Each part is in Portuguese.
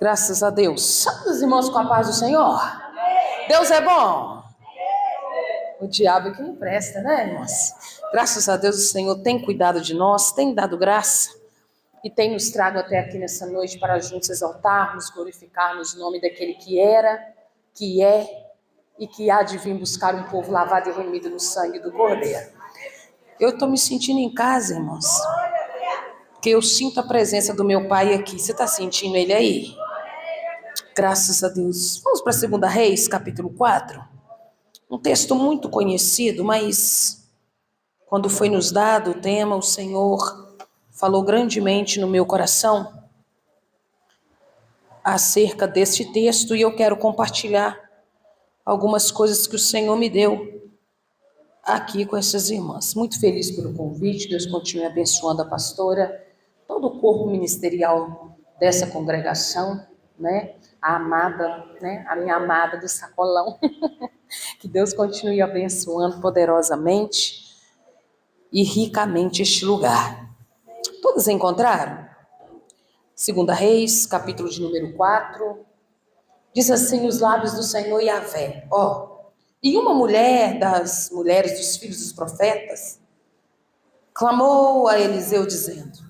Graças a Deus. Santos irmãos, com a paz do Senhor. Deus é bom. O diabo é que não presta, né, irmãos? Graças a Deus o Senhor tem cuidado de nós, tem dado graça e tem nos trago até aqui nessa noite para juntos exaltarmos, glorificarmos o nome daquele que era, que é e que há de vir buscar um povo lavado e remido no sangue do Cordeiro. Eu estou me sentindo em casa, irmãos, porque eu sinto a presença do meu Pai aqui. Você está sentindo ele aí? Graças a Deus. Vamos para 2 Reis, capítulo 4. Um texto muito conhecido, mas quando foi nos dado o tema, o Senhor falou grandemente no meu coração acerca deste texto e eu quero compartilhar algumas coisas que o Senhor me deu aqui com essas irmãs. Muito feliz pelo convite, Deus continue abençoando a pastora, todo o corpo ministerial dessa congregação, né? A amada, né? A minha amada do sacolão. Que Deus continue abençoando poderosamente e ricamente este lugar. Todos encontraram? 2 Reis, capítulo de número 4. Diz assim os lábios do Senhor Yahvé. E uma mulher das mulheres dos filhos dos profetas clamou a Eliseu dizendo: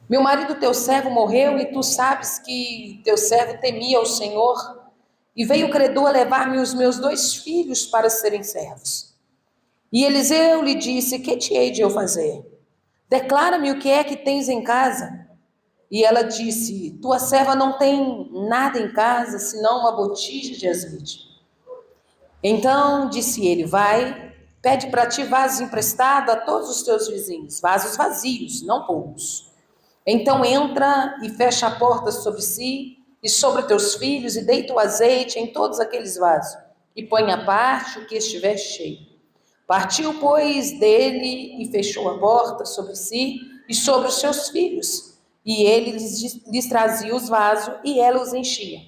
meu marido teu servo morreu e tu sabes que teu servo temia o Senhor e veio o credor a levar-me os meus 2 filhos para serem servos. E Eliseu lhe disse: que te hei de eu fazer? Declara-me o que é que tens em casa. E ela disse: tua serva não tem nada em casa, senão uma botija de azeite. Então disse ele: vai, pede para ti vasos emprestados a todos os teus vizinhos, vasos vazios, não poucos. Então entra e fecha a porta sobre si e sobre teus filhos e deita o azeite em todos aqueles vasos e põe à parte o que estiver cheio. Partiu, pois, dele e fechou a porta sobre si e sobre os seus filhos. E ele lhes trazia os vasos e ela os enchia.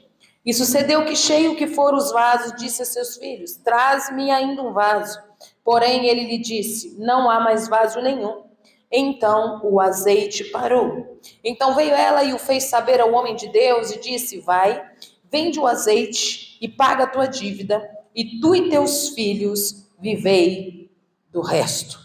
E sucedeu que, cheio que foram os vasos, disse a seus filhos: traz-me ainda um vaso. Porém ele lhe disse: não há mais vaso nenhum. Então o azeite parou. Então veio ela e o fez saber ao homem de Deus e disse: vai, vende o azeite e paga a tua dívida, e tu e teus filhos vivei do resto.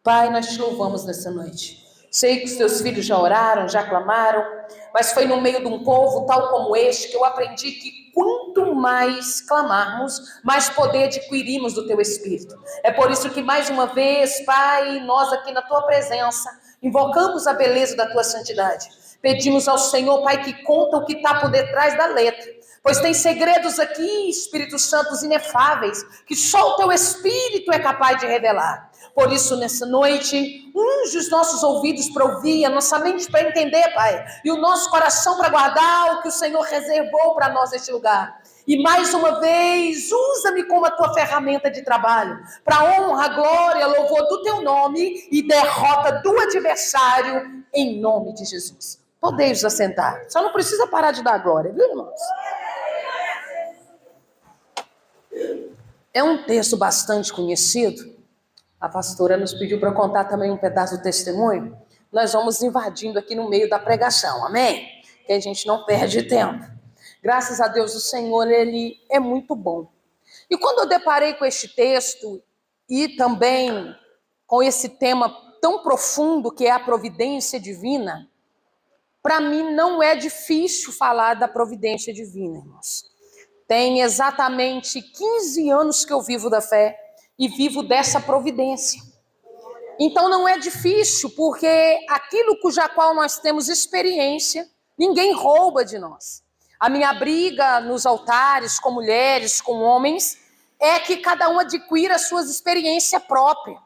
Pai, nós te louvamos nessa noite. Sei que os teus filhos já oraram, já clamaram, mas foi no meio de um povo tal como este que eu aprendi que quanto mais clamarmos, mais poder adquirimos do teu Espírito. É por isso que mais uma vez, Pai, nós aqui na tua presença, invocamos a beleza da tua santidade. Pedimos ao Senhor, Pai, que conta o que está por detrás da letra. Pois tem segredos aqui, Espírito Santo, inefáveis, que só o teu Espírito é capaz de revelar. Por isso, nessa noite, unge os nossos ouvidos para ouvir, a nossa mente para entender, Pai, e o nosso coração para guardar o que o Senhor reservou para nós neste lugar. E mais uma vez, usa-me como a tua ferramenta de trabalho, para honra, glória, louvor do teu nome e derrota do adversário, em nome de Jesus. Podeis assentar, só não precisa parar de dar glória, viu, irmãos? É um texto bastante conhecido. A pastora nos pediu para contar também um pedaço do testemunho. Nós vamos invadindo aqui no meio da pregação, amém? Que a gente não perde tempo. Graças a Deus, o Senhor, Ele é muito bom. E quando eu deparei com este texto e também com esse tema tão profundo que é a providência divina, para mim não é difícil falar da providência divina, irmãos. Tem exatamente 15 anos que eu vivo da fé e vivo dessa providência. Então não é difícil, porque aquilo cuja qual nós temos experiência, ninguém rouba de nós. A minha briga nos altares, com mulheres, com homens, é que cada um adquira as suas experiências próprias.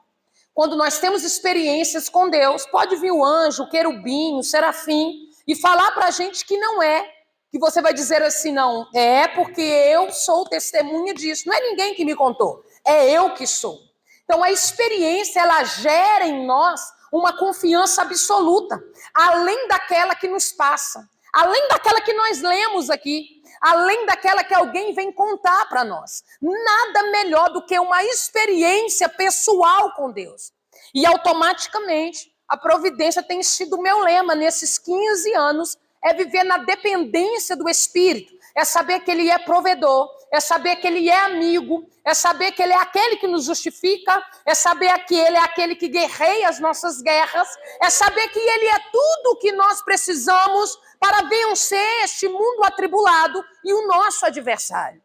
Quando nós temos experiências com Deus, pode vir o anjo, o querubim, o serafim, e falar para a gente que não é, que você vai dizer assim, não, é porque eu sou testemunha disso. Não é ninguém que me contou, é eu que sou. Então a experiência, ela gera em nós uma confiança absoluta, além daquela que nos passa, além daquela que nós lemos aqui, além daquela que alguém vem contar para nós. Nada melhor do que uma experiência pessoal com Deus. E automaticamente a providência tem sido o meu lema nesses 15 anos, é viver na dependência do Espírito, é saber que Ele é provedor, é saber que Ele é amigo, é saber que Ele é aquele que nos justifica, é saber que Ele é aquele que guerreia as nossas guerras, é saber que Ele é tudo o que nós precisamos para vencer este mundo atribulado e o nosso adversário.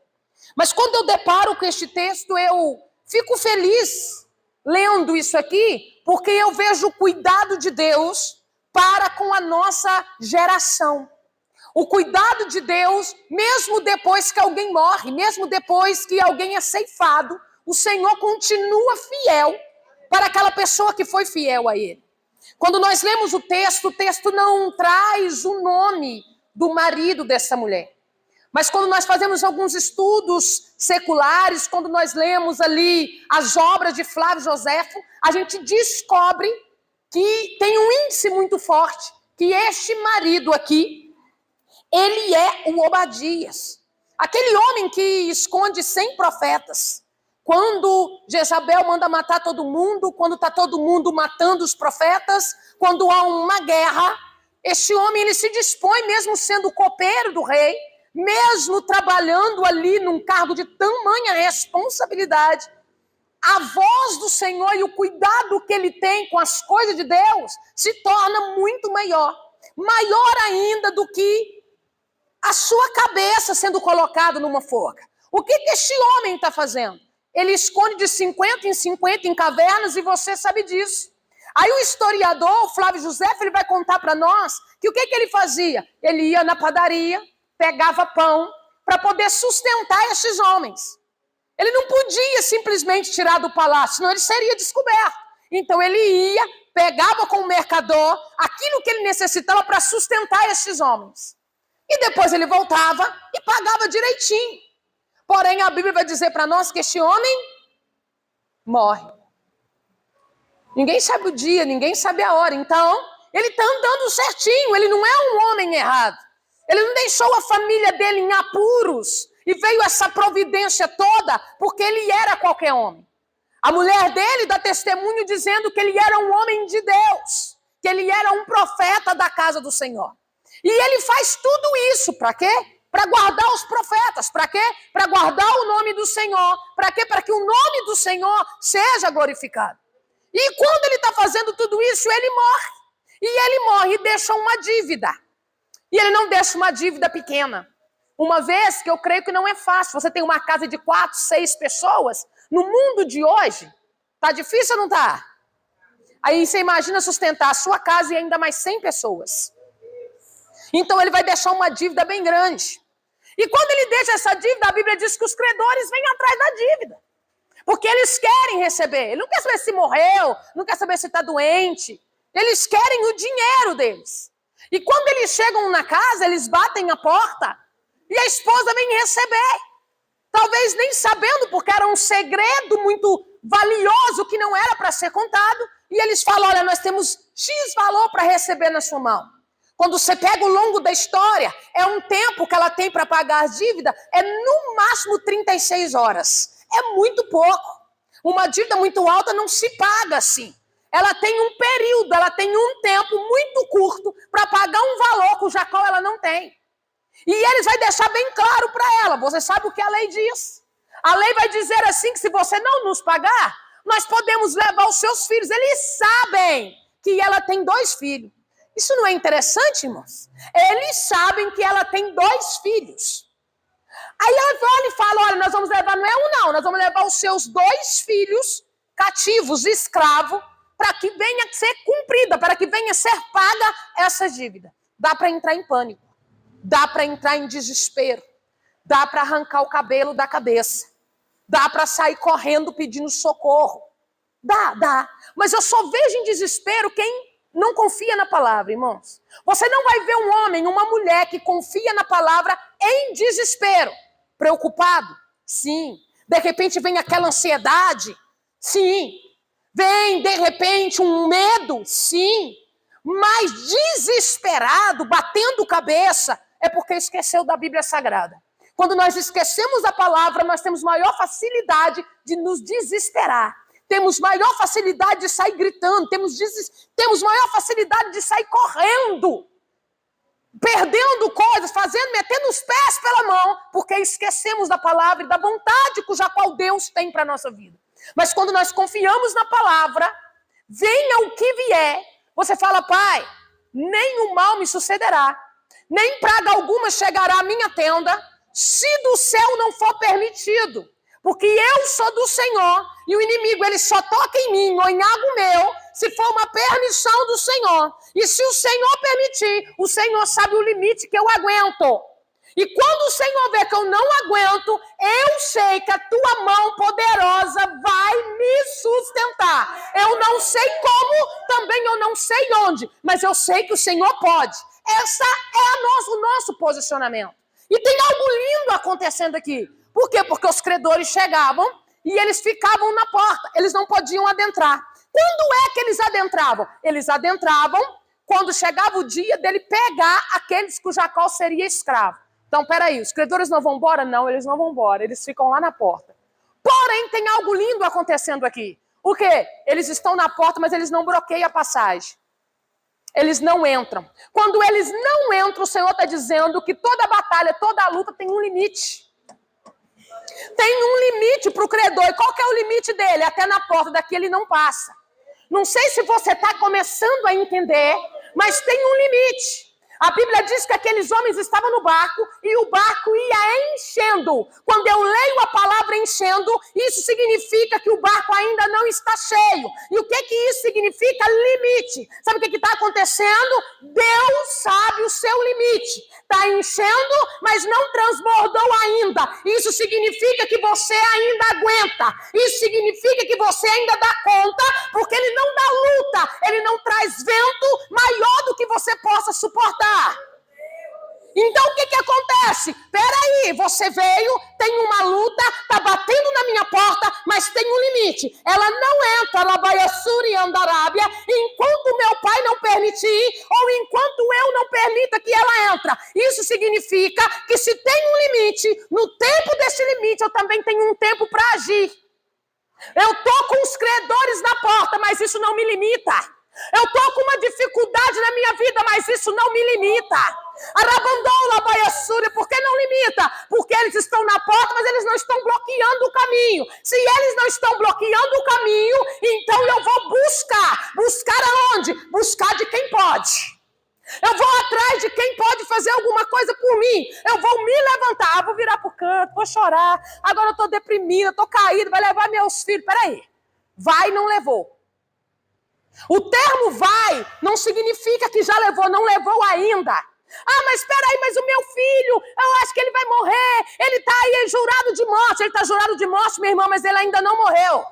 Mas quando eu deparo com este texto, eu fico feliz lendo isso aqui, porque eu vejo o cuidado de Deus para com a nossa geração. O cuidado de Deus, mesmo depois que alguém morre, mesmo depois que alguém é ceifado, o Senhor continua fiel para aquela pessoa que foi fiel a Ele. Quando nós lemos o texto não traz o nome do marido dessa mulher. Mas quando nós fazemos alguns estudos seculares, quando nós lemos ali as obras de Flávio Joséfo, a gente descobre que tem um índice muito forte, que este marido aqui, ele é o Obadias. Aquele homem que esconde 100 profetas. Quando Jezabel manda matar todo mundo, quando está todo mundo matando os profetas, quando há uma guerra, este homem ele se dispõe, mesmo sendo copeiro do rei, mesmo trabalhando ali num cargo de tamanha responsabilidade, a voz do Senhor e o cuidado que Ele tem com as coisas de Deus se torna muito maior. Maior ainda do que a sua cabeça sendo colocada numa forca. O que este homem está fazendo? Ele esconde de 50 em 50 em cavernas e você sabe disso. Aí o historiador, Flávio Joséfo, ele vai contar para nós que o que ele fazia? Ele ia na padaria, pegava pão para poder sustentar esses homens. Ele não podia simplesmente tirar do palácio, senão ele seria descoberto. Então ele ia, pegava com o mercador aquilo que ele necessitava para sustentar esses homens. E depois ele voltava e pagava direitinho. Porém, a Bíblia vai dizer para nós que este homem morre. Ninguém sabe o dia, ninguém sabe a hora. Então, ele está andando certinho, ele não é um homem errado. Ele não deixou a família dele em apuros e veio essa providência toda porque ele era qualquer homem. A mulher dele dá testemunho dizendo que ele era um homem de Deus, que ele era um profeta da casa do Senhor. E ele faz tudo isso para quê? Para guardar os profetas. Para quê? Para guardar o nome do Senhor. Para quê? Para que o nome do Senhor seja glorificado. E quando ele está fazendo tudo isso, ele morre. E ele morre e deixa uma dívida. E ele não deixa uma dívida pequena. Uma vez que eu creio que não é fácil. Você tem uma casa de 4, 6 pessoas. No mundo de hoje, tá difícil ou não tá? Aí você imagina sustentar a sua casa e ainda mais 100 pessoas. Então ele vai deixar uma dívida bem grande. E quando ele deixa essa dívida, a Bíblia diz que os credores vêm atrás da dívida. Porque eles querem receber. Ele não quer saber se morreu, não quer saber se está doente. Eles querem o dinheiro deles. E quando eles chegam na casa, eles batem a porta e a esposa vem receber. Talvez nem sabendo, porque era um segredo muito valioso que não era para ser contado. E eles falam, olha, nós temos X valor para receber na sua mão. Quando você pega o longo da história, é um tempo que ela tem para pagar a dívida, é no máximo 36 horas. É muito pouco. Uma dívida muito alta não se paga assim. Ela tem um período, ela tem um tempo muito curto para pagar um valor cuja qual ela não tem. E eles vão deixar bem claro para ela. Você sabe o que a lei diz? A lei vai dizer assim que se você não nos pagar, nós podemos levar os seus filhos. Eles sabem que ela tem 2 filhos. Isso não é interessante, irmãos? Eles sabem que ela tem 2 filhos. Aí ela olha e fala, olha, nós vamos levar, não é um não, nós vamos levar os seus 2 filhos cativos, escravos, para que venha ser cumprida, para que venha ser paga essa dívida. Dá para entrar em pânico, dá para entrar em desespero, dá para arrancar o cabelo da cabeça, dá para sair correndo pedindo socorro. Dá. Mas eu só vejo em desespero quem não confia na palavra, irmãos. Você não vai ver um homem, uma mulher que confia na palavra em desespero. Preocupado? Sim. De repente vem aquela ansiedade? Sim. Vem, de repente, um medo? Sim. Mas desesperado, batendo cabeça, é porque esqueceu da Bíblia Sagrada. Quando nós esquecemos a palavra, nós temos maior facilidade de nos desesperar. Temos maior facilidade de sair gritando, temos maior facilidade de sair correndo. perdendo coisas, metendo os pés pela mão, porque esquecemos da palavra e da vontade cuja qual Deus tem para a nossa vida. Mas quando nós confiamos na palavra, venha o que vier, você fala: Pai, nenhum mal me sucederá, nem praga alguma chegará à minha tenda, se do céu não for permitido. Porque eu sou do Senhor, e o inimigo ele só toca em mim ou em algo meu, se for uma permissão do Senhor. E se o Senhor permitir, o Senhor sabe o limite que eu aguento. E quando o Senhor vê que eu não aguento, eu sei que a tua mão poderosa vai me sustentar. Eu não sei como, também eu não sei onde, mas eu sei que o Senhor pode. Esse é o nosso posicionamento. E tem algo lindo acontecendo aqui. Por quê? Porque os credores chegavam e eles ficavam na porta. Eles não podiam adentrar. Quando é que eles adentravam? Eles adentravam quando chegava o dia dele pegar aqueles cuja qual seria escravo. Então, peraí, os credores não vão embora? Não, eles não vão embora. Eles ficam lá na porta. Porém, tem algo lindo acontecendo aqui. O quê? Eles estão na porta, mas eles não bloqueiam a passagem. Eles não entram. Quando eles não entram, o Senhor está dizendo que toda batalha, toda luta tem um limite. Tem um limite para o credor. E qual que é o limite dele? Até na porta, daqui ele não passa. Não sei se você está começando a entender, mas tem um limite. A Bíblia diz que aqueles homens estavam no barco e o barco ia enchendo. Quando eu leio a palavra enchendo, isso significa que o barco ainda não está cheio. E o que isso significa? Limite. Sabe o que está acontecendo? Deus sabe o seu limite. Está enchendo, mas não transbordou ainda. Isso significa que você ainda aguenta. Isso significa que você ainda dá conta, porque Ele não dá luta. Ele não traz vento maior do que você possa suportar. Então o que acontece? Peraí, você veio, tem uma luta, está batendo na minha porta, mas tem um limite. Ela não entra, ela vai a Suri e Andarábia, enquanto meu pai não permitir, ou enquanto eu não permita que ela entre. Isso significa que se tem um limite, no tempo desse limite eu também tenho um tempo para agir. Eu estou com os credores na porta, mas isso não me limita. Eu estou com uma dificuldade na minha vida, mas isso não me limita. Por que não limita? Porque eles estão na porta, mas eles não estão bloqueando o caminho. Se eles não estão bloqueando o caminho, então eu vou buscar. Buscar aonde? Buscar de quem pode. Eu vou atrás de quem pode fazer alguma coisa por mim. Eu vou me levantar, vou virar pro canto, vou chorar. Agora eu estou deprimida, estou caída, vai levar meus filhos. Peraí, vai, não levou. O termo vai não significa que já levou, não levou ainda. Ah, mas espera aí, mas o meu filho, eu acho que ele vai morrer. Ele está aí jurado de morte. Ele está jurado de morte, minha irmã, mas ele ainda não morreu.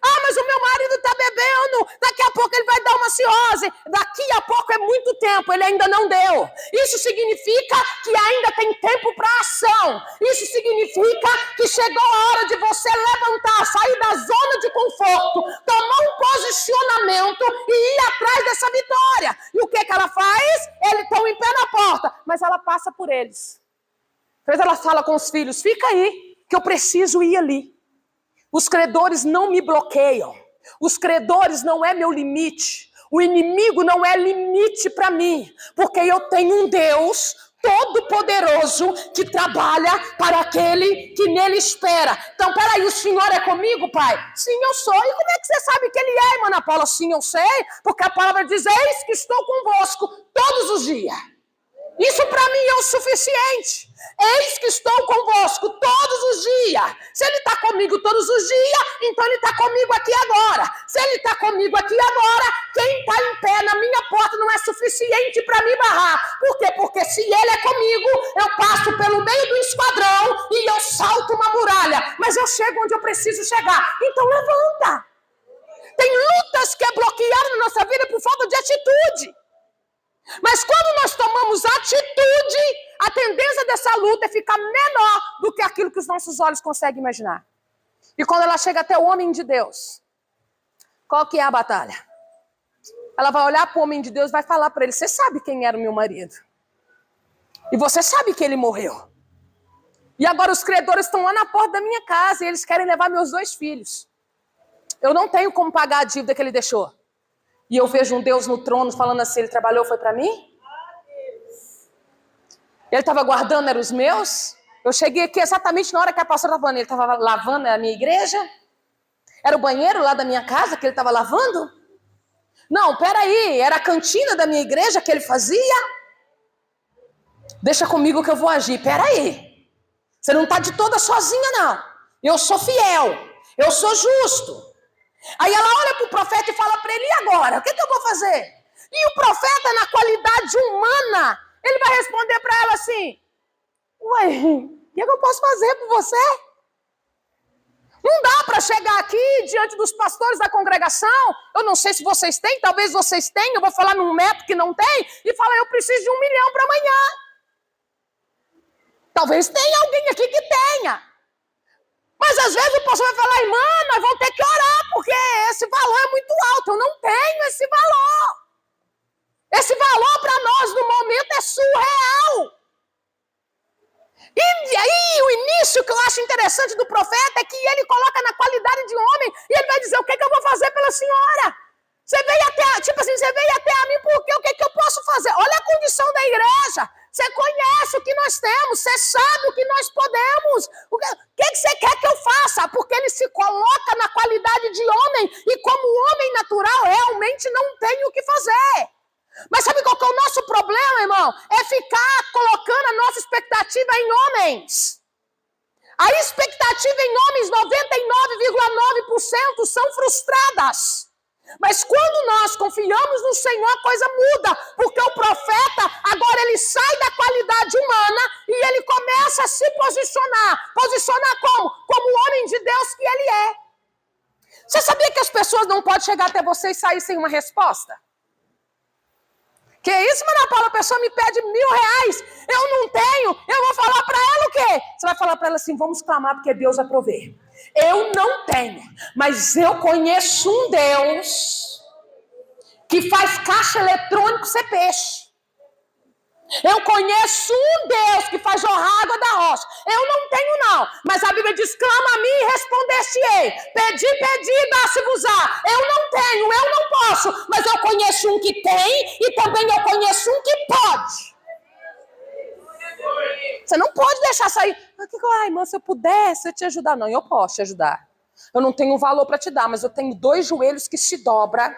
Ah, mas o meu marido está bebendo, daqui a pouco ele vai dar uma cirrose. Daqui a pouco é muito tempo, ele ainda não deu. Isso significa que ainda tem tempo para ação. Isso significa que chegou a hora de você levantar, sair da zona de conforto, tomar um posicionamento e ir atrás dessa vitória. E o que ela faz? Eles estão em pé na porta, mas ela passa por eles. Depois ela fala com os filhos: fica aí, que eu preciso ir ali. Os credores não me bloqueiam. Os credores não é meu limite. O inimigo não é limite para mim. Porque eu tenho um Deus todo-poderoso que trabalha para aquele que nele espera. Então, peraí, o Senhor é comigo, Pai? Sim, eu sou. E como é que você sabe que Ele é, irmã Ana Paula? Sim, eu sei. Porque a palavra diz: eis que estou convosco todos os dias. Isso para mim é o suficiente. Eis que estou convosco todos os dias. Se Ele está comigo todos os dias, então Ele está comigo aqui agora. Se Ele está comigo aqui agora, quem está em pé na minha porta não é suficiente para me barrar. Por quê? Porque se Ele é comigo, eu passo pelo meio do esquadrão e eu salto uma muralha. Mas eu chego onde eu preciso chegar. Então levanta. Tem lutas que é bloqueada na nossa vida por falta de atitude. Mas quando nós tomamos atitude, a tendência dessa luta é ficar menor do que aquilo que os nossos olhos conseguem imaginar. E quando ela chega até o homem de Deus, qual que é a batalha? Ela vai olhar para o homem de Deus e vai falar para ele: você sabe quem era o meu marido? E você sabe que ele morreu. E agora os credores estão lá na porta da minha casa e eles querem levar meus 2 filhos. Eu não tenho como pagar a dívida que ele deixou. E eu vejo um Deus no trono falando assim: ele trabalhou, foi para mim? Ele estava guardando, eram os meus. Eu cheguei aqui exatamente na hora que a pastora estava falando. Ele estava lavando a minha igreja. Era o banheiro lá da minha casa que ele estava lavando? Não, peraí. Era a cantina da minha igreja que ele fazia? Deixa comigo que eu vou agir. Peraí. Você não está de toda sozinha, não. Eu sou fiel. Eu sou justo. Aí ela olha para o profeta e fala para ele, e agora? O que eu vou fazer? E o profeta, na qualidade humana, ele vai responder para ela assim, ué, o que eu posso fazer por você? Não dá para chegar aqui diante dos pastores da congregação, eu não sei se vocês têm, talvez vocês tenham, eu vou falar num método que não tem, e falar, eu preciso de 1 milhão para amanhã. Talvez tenha alguém aqui que tenha. Mas às vezes o pastor vai falar, irmã, nós vamos ter que orar, porque esse valor é muito alto, eu não tenho esse valor. Esse valor para nós no momento é surreal. E aí o início que eu acho interessante do profeta é que ele coloca na qualidade de homem e ele vai dizer, o que eu vou fazer pela senhora? Você veio até, tipo assim, você veio até a mim porque o que eu posso fazer? Olha a condição da igreja. Você conhece o que nós temos, você sabe o que nós podemos. O que você quer que eu faça? Porque ele se coloca na qualidade de homem e como homem natural realmente não tem o que fazer. Mas sabe qual que é o nosso problema, irmão? É ficar colocando a nossa expectativa em homens. A expectativa em homens, 99,9% são frustradas. Mas quando nós confiamos no Senhor, a coisa muda. Porque o profeta, agora ele sai da qualidade humana e ele começa a se posicionar. Posicionar como? Como o homem de Deus que ele é. Você sabia que as pessoas não podem chegar até você e sair sem uma resposta? Que isso, Ana Paula? A pessoa me pede R$1.000, eu não tenho, eu vou falar para ela o quê? Você vai falar para ela assim, vamos clamar porque Deus vai prover. Eu não tenho, mas eu conheço um Deus que faz caixa eletrônico ser peixe. Eu conheço um Deus que faz jorrar água da rocha. Eu não tenho não, mas a Bíblia diz, clama a mim e responder-te-ei. Pedi, dá-se-vos-á. Eu não tenho, eu não posso, mas eu conheço um que tem e também eu conheço um que pode. Você não pode deixar sair. Ai, irmã, se eu pudesse eu te ajudar. Não, eu posso te ajudar. Eu não tenho valor para te dar, mas eu tenho 2 joelhos que se dobram.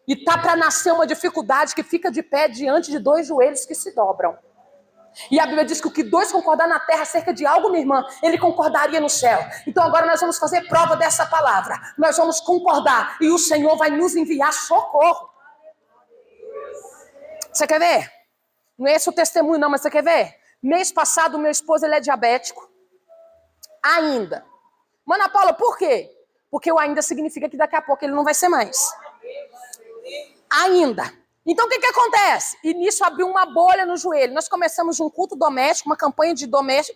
E tá para nascer uma dificuldade que fica de pé diante de 2 joelhos que se dobram. E a Bíblia diz que o que 2 concordar na terra acerca de algo, minha irmã, ele concordaria no céu. Então agora nós vamos fazer prova dessa palavra. Nós vamos concordar e o Senhor vai nos enviar socorro. Você quer ver? Não é esse o testemunho não, mas você quer ver? Mês passado, meu esposo, ele é diabético. Ainda. Mana Paula, por quê? Porque o ainda significa que daqui a pouco ele não vai ser mais. Ainda. Então, o que acontece? E nisso abriu uma bolha no joelho. Nós começamos um culto doméstico, uma campanha de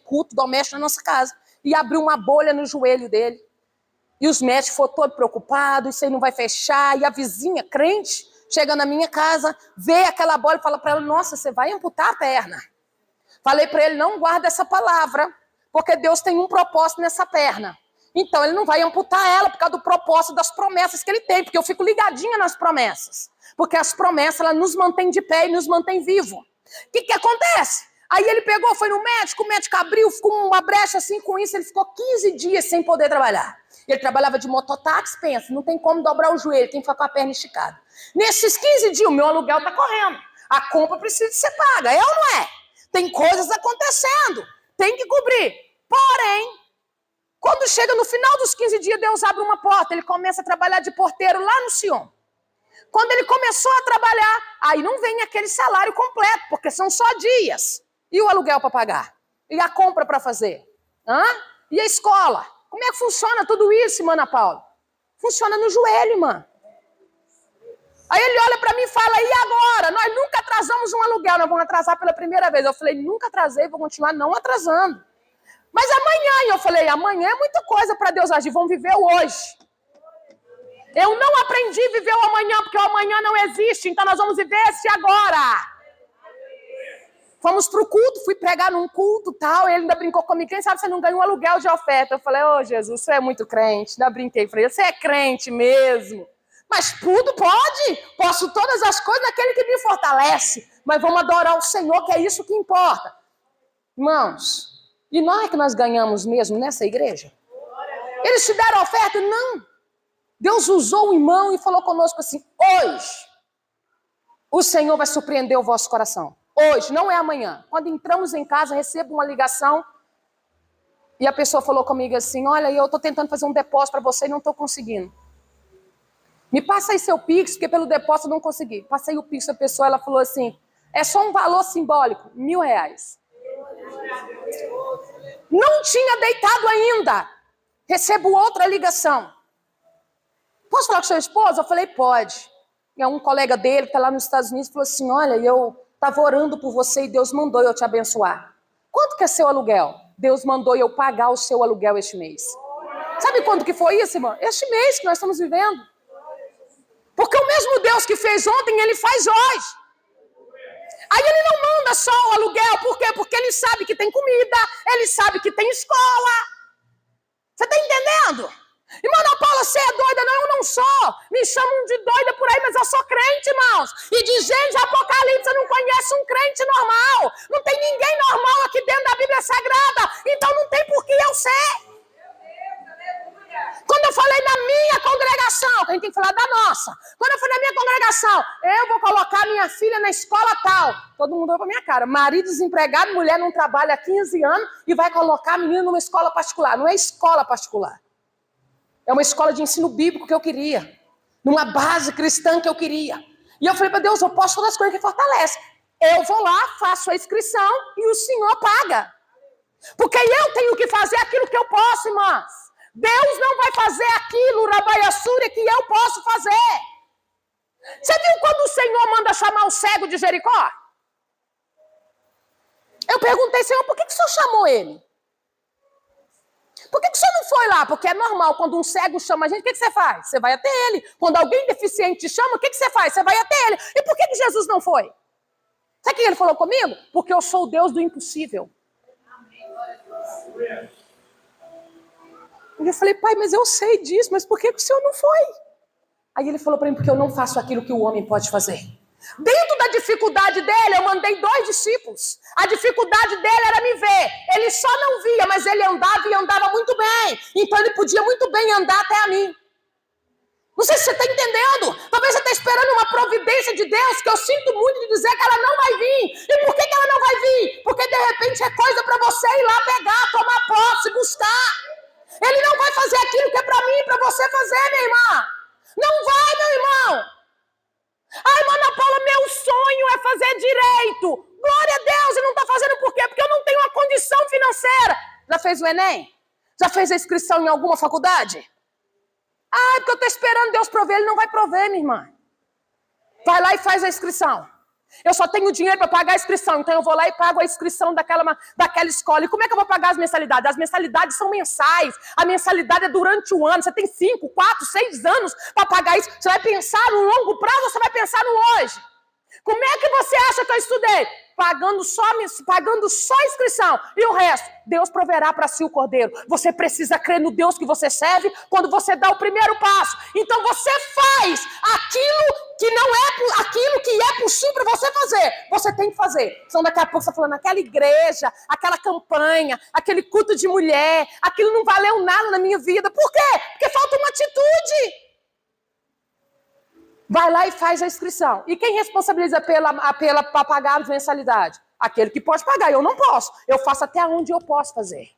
culto doméstico na nossa casa. E abriu uma bolha no joelho dele. E os médicos foram todos preocupados, isso aí não vai fechar. E a vizinha, crente, chega na minha casa, vê aquela bola e fala para ela, nossa, você vai amputar a perna. Falei para ele, não guarda essa palavra, porque Deus tem um propósito nessa perna. Então, ele não vai amputar ela por causa do propósito das promessas que ele tem, porque eu fico ligadinha nas promessas. Porque as promessas, elas nos mantêm de pé e nos mantêm vivos. O que acontece? Aí ele pegou, foi no médico, o médico abriu, ficou uma brecha assim com isso, ele ficou 15 dias sem poder trabalhar. Ele trabalhava de mototáxi, pensa, não tem como dobrar o joelho, tem que ficar com a perna esticada. Nesses 15 dias, o meu aluguel está correndo. A compra precisa ser paga, é ou não é? Tem coisas acontecendo, tem que cobrir. Porém, quando chega no final dos 15 dias, Deus abre uma porta, ele começa a trabalhar de porteiro lá no Sion. Quando ele começou a trabalhar, aí não vem aquele salário completo, porque são só dias. E o aluguel para pagar? E a compra para fazer? E a escola? Como é que funciona tudo isso, irmã Ana Paula? Funciona no joelho, irmã. Aí ele olha para mim e fala, e agora? Nós nunca atrasamos um aluguel, nós vamos atrasar pela primeira vez. Eu falei, nunca atrasei, vou continuar não atrasando. Mas amanhã, eu falei, amanhã é muita coisa para Deus agir, vamos viver o hoje. Eu não aprendi a viver o amanhã, porque o amanhã não existe, então nós vamos viver esse agora. Fomos pro culto, fui pregar num culto e tal, ele ainda brincou comigo, quem sabe você não ganha um aluguel de oferta. Eu falei, Jesus, você é muito crente, ainda brinquei, falei, você é crente mesmo. Mas tudo pode, posso todas as coisas naquele que me fortalece, mas vamos adorar o Senhor, que é isso que importa. Irmãos, e não é que nós ganhamos mesmo nessa igreja? Eles te deram oferta? Não. Deus usou o irmão e falou conosco assim: hoje o Senhor vai surpreender o vosso coração. Hoje, não é amanhã. Quando entramos em casa, recebo uma ligação e a pessoa falou comigo assim: olha, eu estou tentando fazer um depósito para você e não estou conseguindo. Me passa aí seu Pix, porque pelo depósito eu não consegui. Passei o Pix, a pessoa ela falou assim: é só um valor simbólico, R$1.000. Não tinha deitado ainda. Recebo outra ligação. Posso falar com seu esposo? Eu falei, pode. E um colega dele que está lá nos Estados Unidos falou assim: olha, eu estava orando por você e Deus mandou eu te abençoar. Quanto que é seu aluguel? Deus mandou eu pagar o seu aluguel este mês. Sabe quanto que foi isso, irmão? Este mês que nós estamos vivendo. Porque o mesmo Deus que fez ontem, Ele faz hoje. Aí Ele não manda só o aluguel. Por quê? Porque Ele sabe que tem comida, Ele sabe que tem escola. Você está entendendo? Irmã Ana Paula, você é doida? Não, eu não sou. Me chamam de doida por aí, mas eu sou crente, irmãos. E de gente de Apocalipse, você não conhece um crente normal. Não tem ninguém normal aqui dentro da Bíblia Sagrada. Então não tem por que eu ser. Quando eu falei na minha congregação, que a gente tem que falar da nossa. Quando eu falei na minha congregação, eu vou colocar minha filha na escola tal. Todo mundo olhou pra minha cara. Marido desempregado, mulher não trabalha há 15 anos e vai colocar a menina numa escola particular. Não é escola particular. É uma escola de ensino bíblico que eu queria. Numa base cristã que eu queria. E eu falei para Deus, eu posso fazer as coisas que fortalecem. Eu vou lá, faço a inscrição e o Senhor paga. Porque eu tenho que fazer aquilo que eu posso, irmãs. Deus não vai fazer aquilo, Rabaiassúria, que eu posso fazer. Você viu quando o Senhor manda chamar o cego de Jericó? Eu perguntei, Senhor, por que o Senhor chamou ele? Por que o senhor não foi lá? Porque é normal, quando um cego chama a gente, o que você faz? Você vai até ele. Quando alguém deficiente te chama, o que você faz? Você vai até ele. E por que Jesus não foi? Sabe o que ele falou comigo? Porque eu sou o Deus do impossível. E eu falei, pai, mas eu sei disso, mas por que o senhor não foi? Aí ele falou para mim, porque eu não faço aquilo que o homem pode fazer. Dentro da dificuldade dele, eu mandei 2 discípulos. A dificuldade dele era me ver. Ele só não via, mas ele andava e andava muito bem. Então ele podia muito bem andar até a mim. Não sei se você está entendendo. Talvez você está esperando uma providência de Deus, que eu sinto muito de dizer que ela não vai vir. E por que ela não vai vir? Porque de repente é coisa para você ir lá pegar, tomar posse, buscar. Ele não vai fazer aquilo que é para mim e para você fazer, minha irmã. Não vai, meu irmão. Ai, Ana Paula, meu sonho é fazer direito. Glória a Deus, e não está fazendo por quê? Porque eu não tenho uma condição financeira. Já fez o Enem? Já fez a inscrição em alguma faculdade? Ah, é porque eu estou esperando Deus prover. Ele não vai prover, minha irmã. Vai lá e faz a inscrição. Eu só tenho dinheiro para pagar a inscrição, então eu vou lá e pago a inscrição daquela escola. E como é que eu vou pagar as mensalidades? As mensalidades são mensais. A mensalidade é durante o ano. Você tem 5, 4, 6 anos para pagar isso. Você vai pensar no longo prazo ou você vai pensar no hoje? Como é que você acha que eu estudei? Pagando só a inscrição. E o resto, Deus proverá para si o cordeiro. Você precisa crer no Deus que você serve quando você dá o primeiro passo. Então você faz aquilo que é possível para você fazer. Você tem que fazer. Então daqui a pouco você está falando, aquela igreja, aquela campanha, aquele culto de mulher, aquilo não valeu nada na minha vida. Por quê? Porque falta uma atitude. Vai lá e faz a inscrição. E quem responsabiliza para pagar a mensalidade? Aquele que pode pagar. Eu não posso. Eu faço até onde eu posso fazer.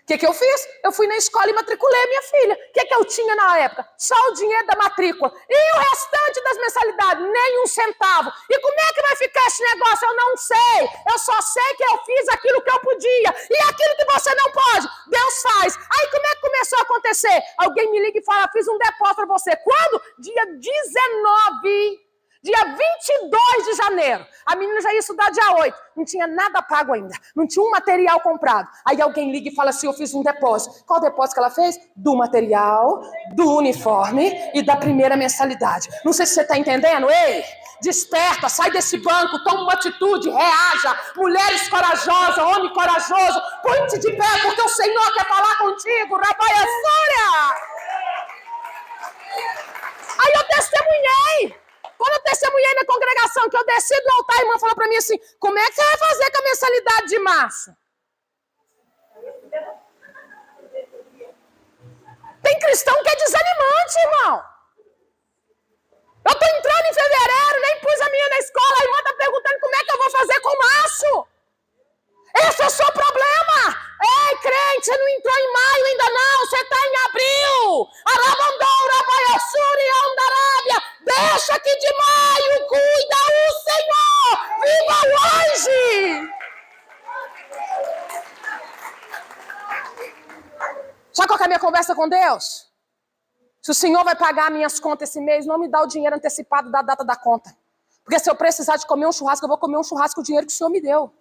O que eu fiz? Eu fui na escola e matriculei a minha filha. O que eu tinha na época? Só o dinheiro da matrícula. E o restante das mensalidades? Nem um centavo. E como é que vai ficar esse negócio? Eu não sei. Eu só sei que eu fiz aquilo que eu podia. E aquilo que você não pode, Deus faz. Aí como é que começou a acontecer? Alguém me liga e fala, fiz um depósito para você. Quando? Dia 19... Dia 22 de janeiro, a menina já ia estudar dia 8, não tinha nada pago ainda, não tinha um material comprado. Aí alguém liga e fala assim, eu fiz um depósito. Qual depósito que ela fez? Do material, do uniforme e da primeira mensalidade. Não sei se você está entendendo, ei, desperta, sai desse banco, toma uma atitude, reaja. Mulheres corajosas, homem corajoso, põe-te de pé, porque o Senhor quer falar contigo, Rabaiassúria. Aí eu testemunhei. Quando eu testemunhei na congregação, que eu desci do altar, a irmã falou para mim assim, como é que você vai fazer com a mensalidade de março? Tem cristão que é desanimante, irmão. Eu estou entrando em fevereiro, nem pus a minha na escola, a irmã está perguntando como é que eu vou fazer com março. Esse é o seu problema. Ei, crente, você não entrou em maio ainda não, você está em abril. Arabandoura, Baiassuri, Andarábia. Deixa que de maio cuida o Senhor. Viva hoje. Sabe qual que é a minha conversa com Deus? Se o Senhor vai pagar minhas contas esse mês, não me dá o dinheiro antecipado da data da conta. Porque se eu precisar de comer um churrasco, eu vou comer um churrasco com o dinheiro que o Senhor me deu.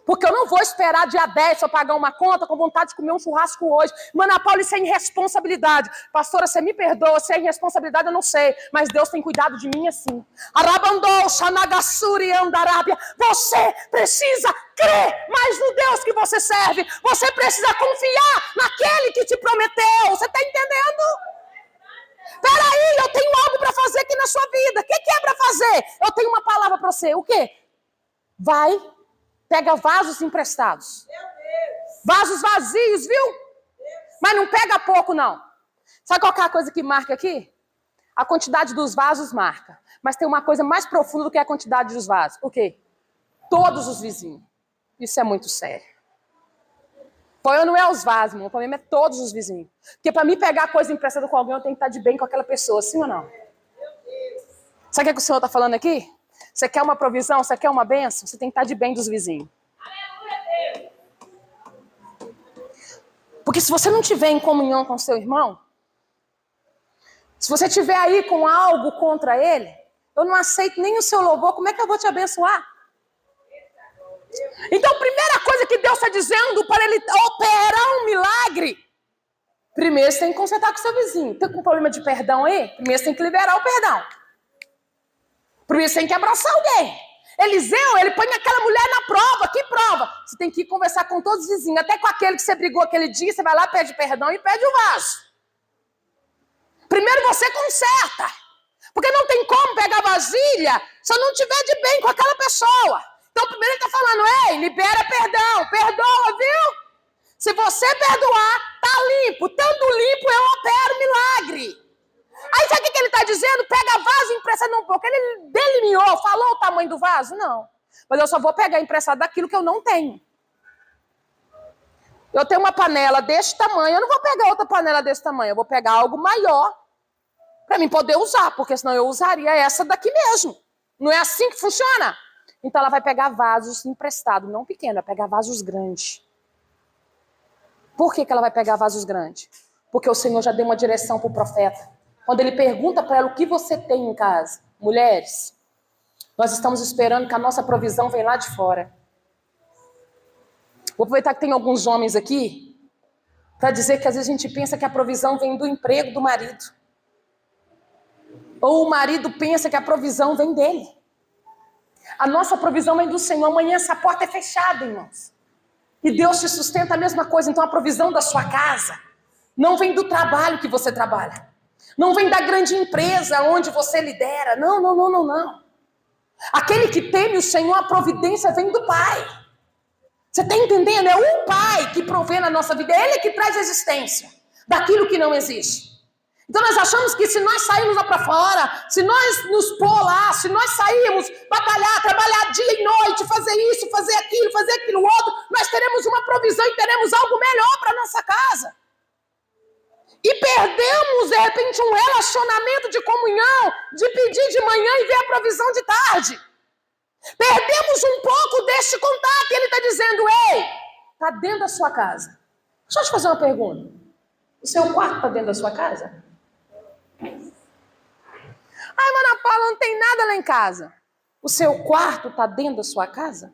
Porque eu não vou esperar dia 10 para pagar uma conta com vontade de comer um churrasco hoje. Mana Paula, isso é irresponsabilidade. Pastora, você me perdoa, se é irresponsabilidade eu não sei. Mas Deus tem cuidado de mim assim. Arabandou, Xanagassuri, Andarábia. Você precisa crer mais no Deus que você serve. Você precisa confiar naquele que te prometeu. Você está entendendo? Peraí, eu tenho algo para fazer aqui na sua vida. O que é para fazer? Eu tenho uma palavra para você. O quê? Vai, pega vasos emprestados. Vasos vazios, viu? Mas não pega pouco, não. Sabe qual é a coisa que marca aqui? A quantidade dos vasos marca. Mas tem uma coisa mais profunda do que a quantidade dos vasos. O quê? Todos os vizinhos. Isso é muito sério. O problema não é os vasos, irmão. O problema é todos os vizinhos. Porque para mim pegar coisa emprestada com alguém, eu tenho que estar de bem com aquela pessoa, sim ou não? Sabe o que o Senhor está falando aqui? Você quer uma provisão? Você quer uma bênção? Você tem que estar de bem dos vizinhos. Porque se você não estiver em comunhão com seu irmão, se você estiver aí com algo contra ele, eu não aceito nem o seu louvor, como é que eu vou te abençoar? Então, a primeira coisa que Deus está dizendo para ele operar um milagre, primeiro você tem que consertar com seu vizinho. Tem um problema de perdão aí? Primeiro você tem que liberar o perdão. Primeiro você tem que abraçar alguém. Eliseu, ele põe aquela mulher na prova. Que prova? Você tem que ir conversar com todos os vizinhos, até com aquele que você brigou aquele dia, você vai lá, pede perdão e pede o vaso. Primeiro você conserta. Porque não tem como pegar vasilha se eu não estiver de bem com aquela pessoa. Então, primeiro ele está falando, ei, libera perdão, perdoa, viu? Se você perdoar, tá limpo. Estando limpo, eu opero milagre. Aí, sabe o que ele está dizendo? Pega vaso emprestado, não, porque ele delineou, falou o tamanho do vaso? Não. Mas eu só vou pegar emprestado daquilo que eu não tenho. Eu tenho uma panela desse tamanho, eu não vou pegar outra panela desse tamanho, eu vou pegar algo maior para mim poder usar, porque senão eu usaria essa daqui mesmo. Não é assim que funciona? Então ela vai pegar vasos emprestados, não pequenos, vai pegar vasos grandes. Por que ela vai pegar vasos grandes? Porque o Senhor já deu uma direção para o profeta. Quando ele pergunta para ela o que você tem em casa, mulheres, nós estamos esperando que a nossa provisão venha lá de fora. Vou aproveitar que tem alguns homens aqui para dizer que às vezes a gente pensa que a provisão vem do emprego do marido. Ou o marido pensa que a provisão vem dele. A nossa provisão vem do Senhor. Amanhã essa porta é fechada, irmãos. E Deus te sustenta a mesma coisa. Então a provisão da sua casa não vem do trabalho que você trabalha. Não vem da grande empresa onde você lidera. Não, não, não, não, não. Aquele que teme o Senhor, a providência vem do Pai. Você está entendendo? É o Pai que provê na nossa vida. É Ele que traz existência daquilo que não existe. Então nós achamos que se nós sairmos lá para fora, se nós nos pôr lá, se nós sairmos batalhar, trabalhar dia e noite, fazer isso, fazer aquilo outro, nós teremos uma provisão e teremos algo melhor para nossa casa. E perdemos, de repente, um relacionamento de comunhão, de pedir de manhã e ver a provisão de tarde. Perdemos um pouco deste contato. E ele está dizendo, ei, está dentro da sua casa. Deixa eu te fazer uma pergunta. O seu quarto está dentro da sua casa? Ai, Mana Paula, não tem nada lá em casa. O seu quarto está dentro da sua casa?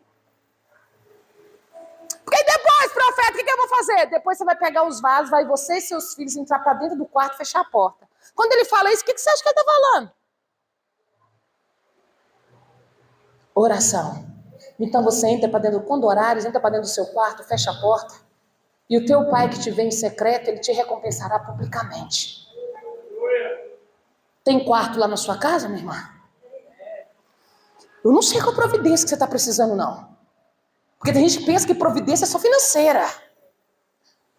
Porque depois, profeta, o que eu vou fazer? Depois você vai pegar os vasos, vai você e seus filhos entrar para dentro do quarto e fechar a porta. Quando ele fala isso, o que você acha que ele está falando? Oração. Então você entra para dentro, quando orares, entra para dentro do seu quarto, fecha a porta. E o teu pai que te vê em secreto, ele te recompensará publicamente. Tem quarto lá na sua casa, minha irmã? Eu não sei qual providência que você está precisando, não. Porque tem gente que pensa que providência é só financeira.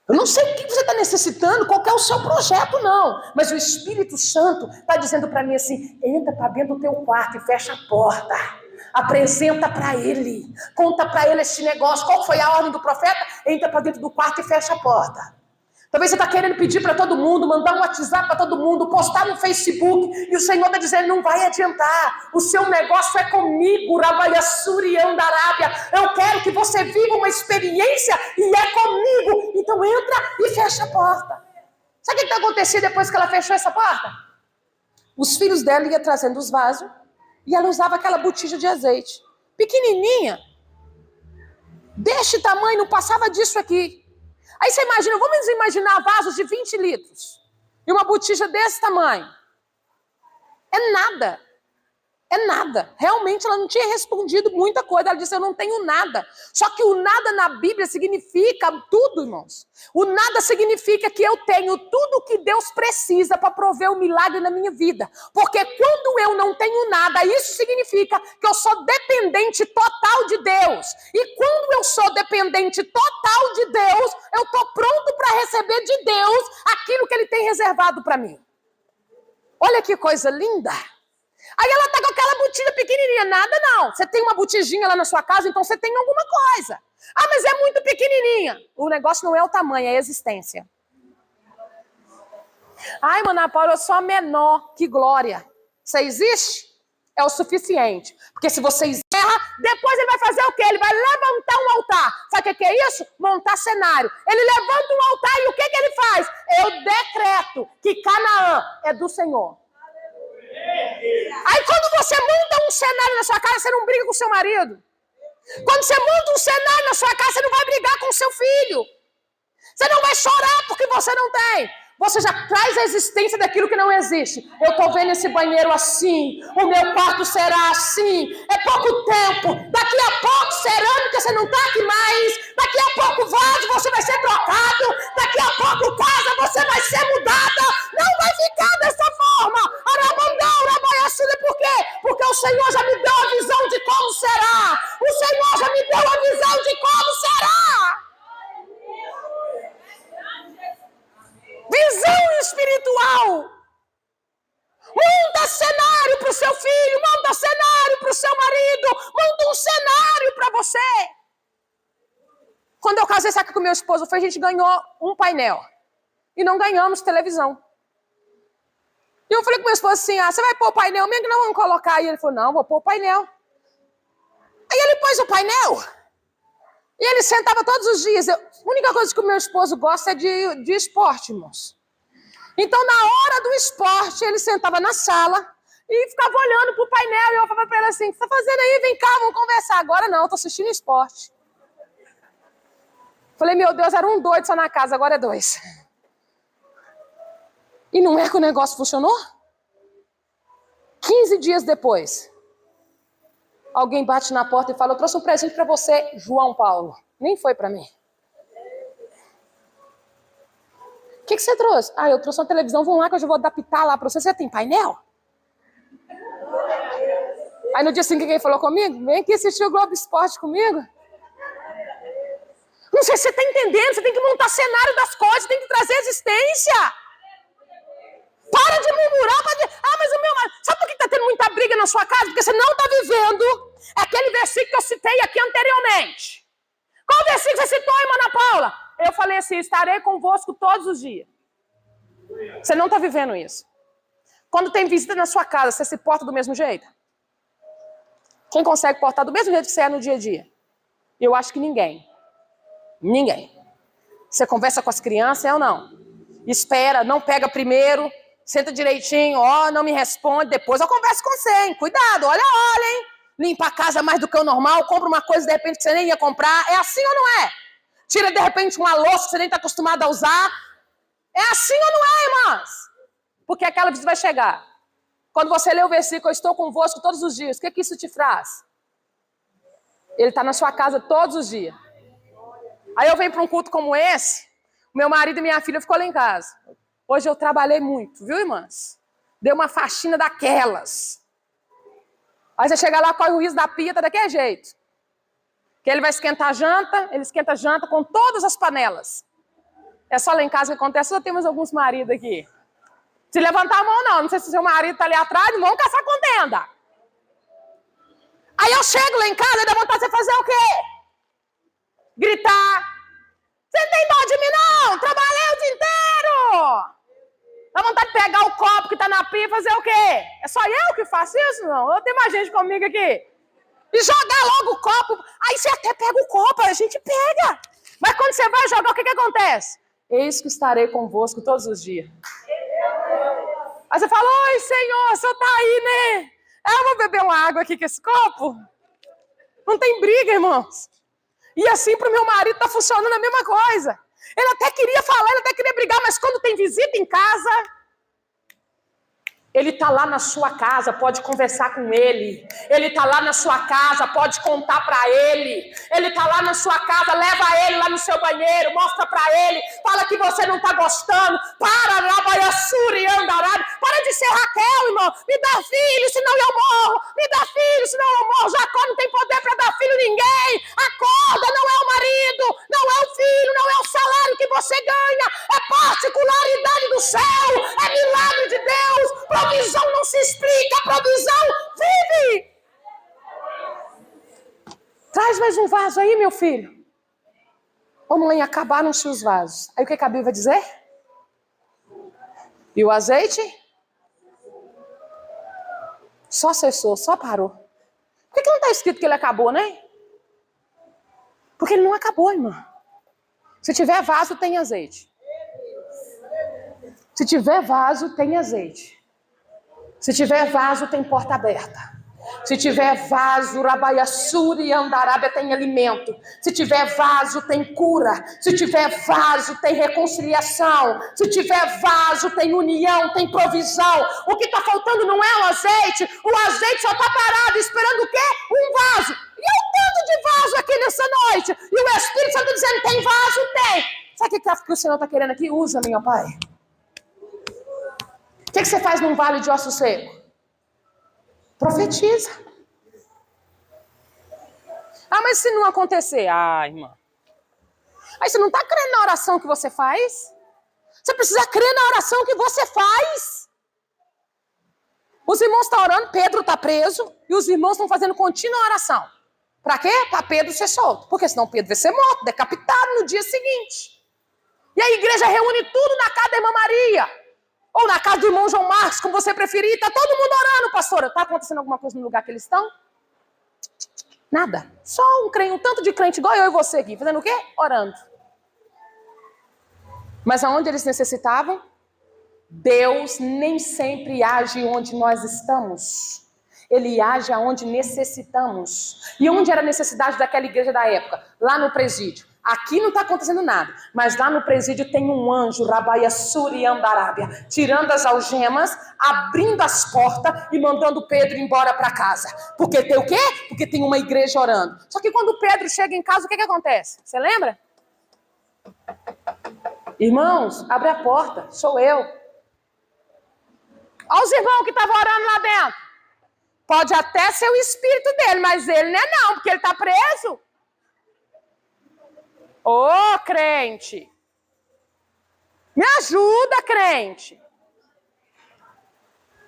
Eu não sei o que você está necessitando, qual que é o seu projeto, não. Mas o Espírito Santo está dizendo para mim assim, entra para dentro do teu quarto e fecha a porta. Apresenta para ele. Conta para ele esse negócio. Qual foi a ordem do profeta? Entra para dentro do quarto e fecha a porta. Talvez você está querendo pedir para todo mundo, mandar um WhatsApp para todo mundo, postar no Facebook, e o Senhor está dizendo, não vai adiantar, o seu negócio é comigo, Rabaiassuri Andarábia, eu quero que você viva uma experiência e é comigo, então entra e fecha a porta. Sabe o que está acontecendo depois que ela fechou essa porta? Os filhos dela iam trazendo os vasos, e ela usava aquela botija de azeite, pequenininha, deste tamanho, não passava disso aqui. Aí você imagina, vamos imaginar vasos de 20 litros. E uma botija desse tamanho. É nada. É nada. Realmente ela não tinha respondido muita coisa. Ela disse, eu não tenho nada. Só que o nada na Bíblia significa tudo, irmãos. O nada significa que eu tenho tudo que Deus precisa para prover o milagre na minha vida. Porque quando eu não tenho nada, isso significa que eu sou dependente total de Deus. E quando eu sou dependente total de Deus, eu estou pronto para receber de Deus aquilo que Ele tem reservado para mim. Olha que coisa linda. Aí ela tá com aquela botija pequenininha. Nada não. Você tem uma botijinha lá na sua casa, então você tem alguma coisa. Ah, mas é muito pequenininha. O negócio não é o tamanho, é a existência. Ai, Ana Paula, eu sou a menor. Que glória. Você existe? É o suficiente. Porque se você encerra, depois ele vai fazer o quê? Ele vai levantar um altar. Sabe o que é isso? Montar cenário. Ele levanta um altar e o que ele faz? Eu decreto que Canaã é do Senhor. Aí quando você monta um cenário na sua casa, você não briga com seu marido. Quando você monta um cenário na sua casa, você não vai brigar com seu filho. Você não vai chorar porque você não tem. Você já traz a existência daquilo que não existe. Eu estou vendo esse banheiro assim. O meu quarto será assim. É pouco tempo. Daqui a pouco, cerâmica, você não está aqui mais. Daqui a pouco, vaso, você vai ser trocado. Daqui a pouco, casa, você vai ser mudada. Não vai ficar dessa forma. Por quê? Porque o Senhor já me deu a visão de como será. O Senhor já me deu a visão de como será. Visão espiritual. Monta cenário para o seu filho, monta cenário para o seu marido, monta um cenário para você. Quando eu casei, sabe o que o meu esposo fez? A gente ganhou um painel e não ganhamos televisão. E eu falei com meu esposo assim, você vai pôr o painel mesmo que não vamos colocar? E ele falou, não, vou pôr o painel. Aí ele pôs o painel. E ele sentava todos os dias. A única coisa que o meu esposo gosta é de esporte, irmãos. Então, na hora do esporte, ele sentava na sala e ficava olhando pro painel. E eu falava para ele assim, o que você tá fazendo aí? Vem cá, vamos conversar. Agora não, eu tô assistindo esporte. Falei, meu Deus, era um doido só na casa, agora é 2. E não é que o negócio funcionou? 15 dias depois, alguém bate na porta e fala, eu trouxe um presente para você, João Paulo. Nem foi para mim. O que você trouxe? Eu trouxe uma televisão, vamos lá que eu já vou adaptar lá para você. Você tem painel? Aí no dia seguinte alguém falou comigo, vem aqui assistir o Globo Esporte comigo. Não sei se você está entendendo, você tem que montar cenário das coisas, tem que trazer existência. Para de murmurar, mas o meu marido... Sabe por que está tendo muita briga na sua casa? Porque você não está vivendo aquele versículo que eu citei aqui anteriormente. Qual versículo você citou, irmã Ana Paula? Eu falei assim, estarei convosco todos os dias. Você não está vivendo isso. Quando tem visita na sua casa, você se porta do mesmo jeito? Quem consegue portar do mesmo jeito que você é no dia a dia? Eu acho que ninguém. Ninguém. Você conversa com as crianças, ou não? Espera, não pega primeiro... Senta direitinho, não me responde, depois eu converso com você, hein? Cuidado, olha, hein? Limpa a casa mais do que o normal, compra uma coisa de repente que você nem ia comprar. É assim ou não é? Tira de repente uma louça que você nem está acostumado a usar. É assim ou não é, irmãs? Porque aquela visita vai chegar. Quando você lê o versículo, eu estou convosco todos os dias, o que isso te traz? Ele está na sua casa todos os dias. Aí eu venho para um culto como esse, meu marido e minha filha ficou lá em casa. Hoje eu trabalhei muito, viu, irmãs? Deu uma faxina daquelas. Aí você chega lá, corre o risco da pia, tá daquele jeito. Que ele vai esquentar a janta, ele esquenta a janta com todas as panelas. É só lá em casa que acontece, ou temos alguns maridos aqui? Se levantar a mão, não. Não sei se seu marido tá ali atrás, não vão caçar contenda. Aí eu chego lá em casa e dá vontade de você fazer o quê? Gritar. Você não tem dó de mim, não? Trabalhei o dia inteiro. Dá vontade de pegar o copo que tá na pia e fazer o quê? É só eu que faço isso, não? Eu tenho mais gente comigo aqui. E jogar logo o copo. Aí você até pega o copo, a gente pega. Mas quando você vai jogar, o que acontece? Eis que estarei convosco todos os dias. Aí você fala, oi, Senhor, o Senhor tá aí, né? Eu vou beber uma água aqui com esse copo. Não tem briga, irmãos. E assim pro meu marido tá funcionando a mesma coisa. Ele até queria falar, ele até queria brigar, mas quando tem visita em casa, ele está lá na sua casa, pode conversar com ele. Ele está lá na sua casa, pode contar para ele. Ele está lá na sua casa, leva ele lá no seu banheiro, mostra para ele, fala que você não está gostando. Para de ser Raquel, irmão. Me dá filho, senão eu morro. Me dá filho, senão eu morro. Jacó não tem poder para dar filho a ninguém. Acorda, não é o marido, não é o filho, não é o salário que você ganha. É particularidade do céu, é milagre de Deus. Provisão não se explica, provisão vive. Traz mais um vaso aí, meu filho. Ô mãe, acabaram-se os vasos. Aí o que a Bíblia vai dizer? E o azeite? Só cessou, só parou. Por que não está escrito que ele acabou, né? Porque ele não acabou, irmã. Se tiver vaso, tem azeite. Se tiver vaso, tem azeite. Se tiver vaso, tem porta aberta. Se tiver vaso, Rabaiassuri e Andarábia tem alimento. Se tiver vaso, tem cura. Se tiver vaso, tem reconciliação. Se tiver vaso, tem união, tem provisão. O que está faltando não é o azeite. O azeite só está parado, esperando o quê? Um vaso. E é um tanto de vaso aqui nessa noite. E o Espírito Santo dizendo, tem vaso? Tem. Sabe o que o Senhor está querendo aqui? Usa, meu Pai. O que você faz num vale de osso seco? Profetiza. Ah, mas se não acontecer? Ah, irmã. Aí você não está crendo na oração que você faz? Você precisa crer na oração que você faz. Os irmãos estão orando, Pedro está preso, e os irmãos estão fazendo contínua oração. Para quê? Para Pedro ser solto. Porque senão Pedro vai ser morto, decapitado no dia seguinte. E a igreja reúne tudo na casa da irmã Maria. Ou na casa do irmão João Marcos, como você preferir. Está todo mundo orando, pastora. Está acontecendo alguma coisa no lugar que eles estão? Nada. Só um tanto de crente igual eu e você aqui. Fazendo o quê? Orando. Mas aonde eles necessitavam? Deus nem sempre age onde nós estamos. Ele age aonde necessitamos. E onde era a necessidade daquela igreja da época? Lá no presídio. Aqui não está acontecendo nada, mas lá no presídio tem um anjo, Rabaiassuri e Andarábia, tirando as algemas, abrindo as portas e mandando Pedro embora para casa. Porque tem o quê? Porque tem uma igreja orando. Só que quando Pedro chega em casa, o que acontece? Você lembra? Irmãos, abre a porta, sou eu. Olha os irmãos que estavam orando lá dentro. Pode até ser o espírito dele, mas ele não é não, porque ele está preso. Ô, crente, me ajuda, crente.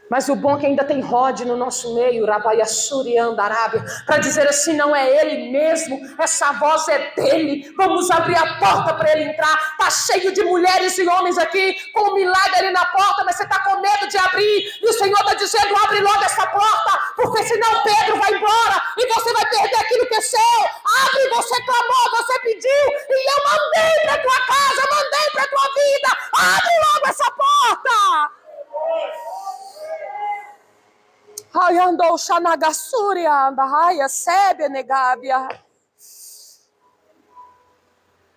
Mas o bom é que ainda tem Rod no nosso meio, Rabaiassuri e Andarábia, para dizer assim, não é ele mesmo, essa voz é dele, vamos abrir a porta para ele entrar. Está cheio de mulheres e homens aqui, com um milagre ali na porta, mas você está com medo de abrir, e o Senhor está dizendo, abre logo essa porta, porque senão Pedro vai embora, e você vai perder aquilo que é seu. Abre, você clamou, você pediu, e eu mandei para tua casa, mandei para tua vida, abre logo essa porta. Ai, andou Xanagassuri, anda, ai, sebe, negábia.